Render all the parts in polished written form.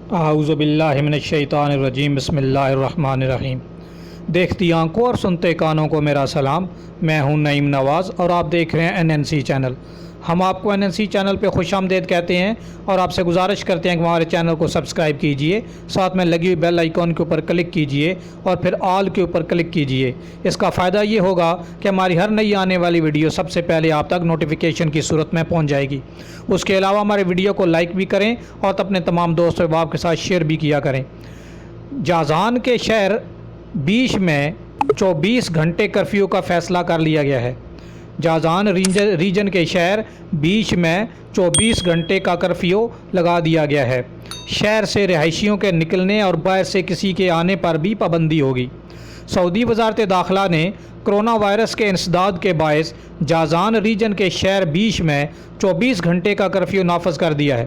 اعوذ باللہ من الشیطان الرجیم بسم اللہ الرحمن الرحیم۔ دیکھتی آنکھوں اور سنتے کانوں کو میرا سلام۔ میں ہوں نعیم نواز اور آپ دیکھ رہے ہیں NNC چینل۔ ہم آپ کو NNC چینل پہ خوش آمدید کہتے ہیں اور آپ سے گزارش کرتے ہیں کہ ہمارے چینل کو سبسکرائب کیجئے، ساتھ میں لگی ہوئی بیل آئیکن کے اوپر کلک کیجئے اور پھر آل کے اوپر کلک کیجئے۔ اس کا فائدہ یہ ہوگا کہ ہماری ہر نئی آنے والی ویڈیو سب سے پہلے آپ تک نوٹیفیکیشن کی صورت میں پہنچ جائے گی۔ اس کے علاوہ ہمارے ویڈیو کو لائک بھی کریں اور اپنے تمام دوست و احباب کے ساتھ شیئر بھی کیا کریں۔ جازان کے شہر بیش میں 24 گھنٹے کرفیو کا فیصلہ کر لیا گیا ہے۔ جازان ریجن کے شہر بیش میں 24 گھنٹے کا کرفیو لگا دیا گیا ہے۔ شہر سے رہائشیوں کے نکلنے اور باہر سے کسی کے آنے پر بھی پابندی ہوگی۔ سعودی وزارت داخلہ نے کرونا وائرس کے انسداد کے باعث جازان ریجن کے شہر بیش میں 24 گھنٹے کا کرفیو نافذ کر دیا ہے۔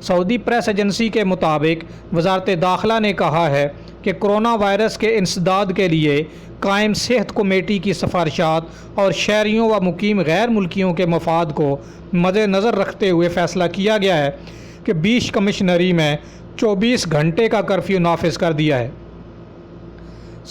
سعودی پریس ایجنسی کے مطابق وزارت داخلہ نے کہا ہے کہ کرونا وائرس کے انسداد کے لیے قائم صحت کمیٹی کی سفارشات اور شہریوں و مقیم غیر ملکیوں کے مفاد کو مد نظر رکھتے ہوئے فیصلہ کیا گیا ہے کہ بیش کمشنری میں 24 گھنٹے کا کرفیو نافذ کر دیا ہے۔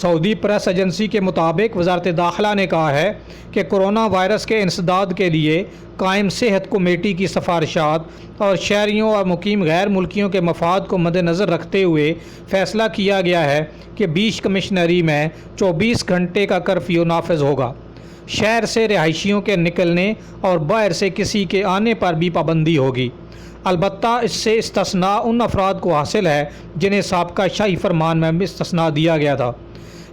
سعودی پریس ایجنسی کے مطابق وزارت داخلہ نے کہا ہے کہ کرونا وائرس کے انسداد کے لیے قائم صحت کمیٹی کی سفارشات اور شہریوں اور مقیم غیر ملکیوں کے مفاد کو مد نظر رکھتے ہوئے فیصلہ کیا گیا ہے کہ بیش کمشنری میں 24 گھنٹے کا کرفیو نافذ ہوگا۔ شہر سے رہائشیوں کے نکلنے اور باہر سے کسی کے آنے پر بھی پابندی ہوگی۔ البتہ اس سے استثناء ان افراد کو حاصل ہے جنہیں سابقہ شاہی فرمان میں بھی استثناء دیا گیا تھا۔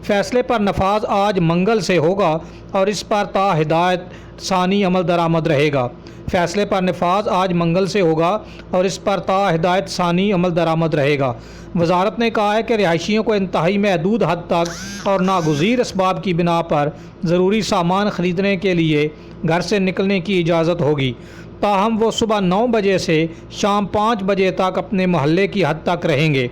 فیصلے پر نفاذ آج منگل سے ہوگا اور اس پر تا ہدایت ثانی عمل درآمد رہے گا۔ فیصلے پر نفاذ آج منگل سے ہوگا اور اس پر تا ہدایت ثانی عمل درآمد رہے گا۔ وزارت نے کہا ہے کہ رہائشیوں کو انتہائی محدود حد تک اور ناگزیر اسباب کی بنا پر ضروری سامان خریدنے کے لیے گھر سے نکلنے کی اجازت ہوگی، تاہم وہ صبح 9 بجے سے شام 5 بجے تک اپنے محلے کی حد تک رہیں گے۔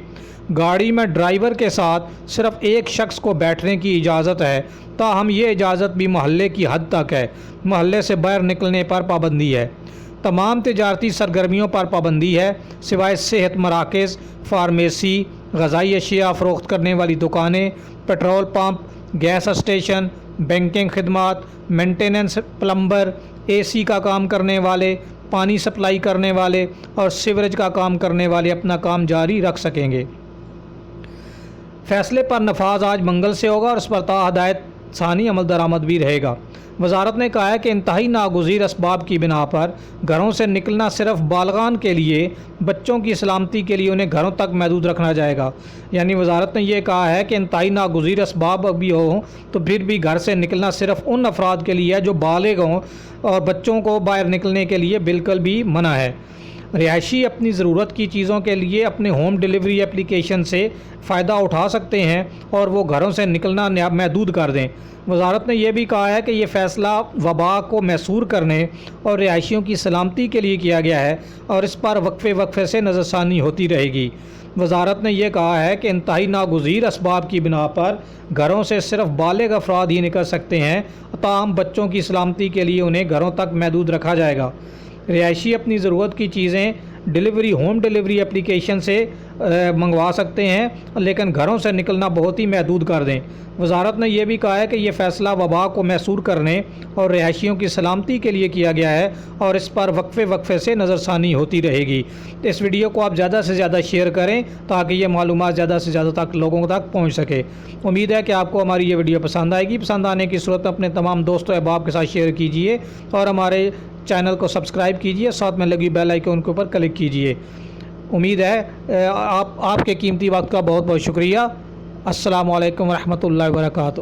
گاڑی میں ڈرائیور کے ساتھ صرف ایک شخص کو بیٹھنے کی اجازت ہے، تاہم یہ اجازت بھی محلے کی حد تک ہے۔ محلے سے باہر نکلنے پر پابندی ہے۔ تمام تجارتی سرگرمیوں پر پابندی ہے سوائے صحت مراکز، فارمیسی، غذائی اشیاء فروخت کرنے والی دکانیں، petrol pump, gas station, banking خدمات، مینٹیننس، پلمبر، AC کا کام کرنے والے، پانی سپلائی کرنے والے اور سیوریج کا کام کرنے والے اپنا کام جاری رکھ سکیں گے۔ فیصلے پر نفاذ آج منگل سے ہوگا اور اس پر تا ہدایت ثانی عمل درآمد بھی رہے گا۔ وزارت نے کہا ہے کہ انتہائی ناگزیر اسباب کی بنا پر گھروں سے نکلنا صرف بالغان کے لیے، بچوں کی سلامتی کے لیے انہیں گھروں تک محدود رکھنا جائے گا۔ یعنی وزارت نے یہ کہا ہے کہ انتہائی ناگزیر اسباب بھی ہوں تو پھر بھی گھر سے نکلنا صرف ان افراد کے لیے ہے جو بالغ ہوں، اور بچوں کو باہر نکلنے کے لیے بالکل بھی منع ہے۔ رہائشی اپنی ضرورت کی چیزوں کے لیے اپنے ہوم ڈیلیوری اپلیکیشن سے فائدہ اٹھا سکتے ہیں اور وہ گھروں سے نکلنا محدود کر دیں۔ وزارت نے یہ بھی کہا ہے کہ یہ فیصلہ وبا کو محصور کرنے اور رہائشیوں کی سلامتی کے لیے کیا گیا ہے اور اس پر وقفے سے نظر ثانی ہوتی رہے گی۔ وزارت نے یہ کہا ہے کہ انتہائی ناگزیر اسباب کی بنا پر گھروں سے صرف بالغ افراد ہی نکل سکتے ہیں، تاہم بچوں کی سلامتی کے لیے انہیں گھروں تک محدود رکھا جائے گا۔ رہائشی اپنی ضرورت کی چیزیں ہوم ڈیلیوری اپلیکیشن سے منگوا سکتے ہیں، لیکن گھروں سے نکلنا بہت ہی محدود کر دیں۔ وزارت نے یہ بھی کہا ہے کہ یہ فیصلہ وبا کو محصور کرنے اور رہائشیوں کی سلامتی کے لیے کیا گیا ہے اور اس پر وقفے سے نظر ثانی ہوتی رہے گی۔ اس ویڈیو کو آپ زیادہ سے زیادہ شیئر کریں تاکہ یہ معلومات زیادہ سے زیادہ تک لوگوں تک پہنچ سکے۔ امید ہے کہ آپ کو ہماری یہ ویڈیو پسند آئے گی۔ پسند آنے کی صورت میں اپنے تمام دوستوں و احباب کے ساتھ شیئر کیجیے اور ہمارے چینل کو سبسکرائب کیجیے، ساتھ میں لگی بیل آئیکن کے اوپر کلک کیجیے۔ امید ہے آپ کے قیمتی وقت کا بہت بہت شکریہ۔ السلام علیکم ورحمۃ اللہ وبرکاتہ۔